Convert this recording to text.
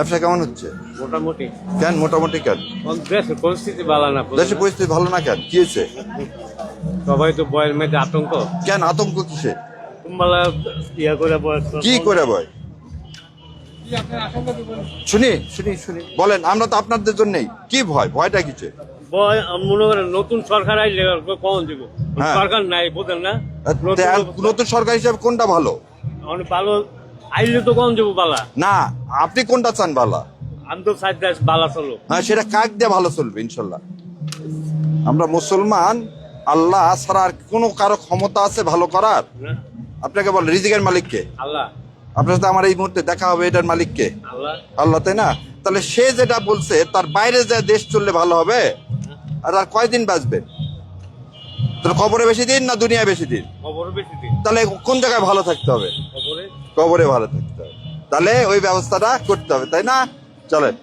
ব্যবসা কেমন হচ্ছে? মোটামুটি। কেন মোটামুটি কেন? দেশের পরিস্থিতি ভালো না। দেশের পরিস্থিতি ভালো না কেন? কি হয়েছে? সবাই তো বয়ের মধ্যে আতঙ্ক। কেন আতঙ্ক কিসে? কুম্বালা ইয়া করে বয়। কি করে ভয়? শুনি শুনি শুনি বলেন, আমরা তো আপনাদের জন্যই। কি ভয়? ভয়টা কিসে? বয় মনে করেন নতুন সরকার আইলে কখন দিব? হ্যাঁ। সরকার নাই বোঝেন না। নতুন সরকার হিসাবে কোনটা ভালো? অনেক ভালো আইলে তো কখন যাবো বালা। না, আপনি কোনটা চান ভালো? আমি তো চাই দেশ বালা চলো। হ্যাঁ, সেটা কাক দিয়ে ভালো চলবে ইনশাল্লাহ। আমরা মুসলমান, আল্লাহ ছাড়া আর কোনো কারো ক্ষমতা আছে ভালো করার? না, আপনাকে বল, রিজিকের মালিককে? আল্লাহ। আপনার সাথে আমার এই মুহূর্তে দেখা হবে, এটার মালিককে? আল্লাহ। আল্লাহ, তাই না? তাহলে সে যেটা বলছে তার বাইরে যে দেশ চললে ভালো হবে, আর আর কয়দিন বাঁচবে? তাহলে কবরে বেশি দিন না দুনিয়া বেশি দিন? খবর বেশি দিন। তাহলে কোন জায়গায় ভালো থাকতে হবে? খবরে কবরে ভালো থাকতে হবে। তাহলে ওই ব্যবস্থাটা করতে হবে, তাই না? চলেন।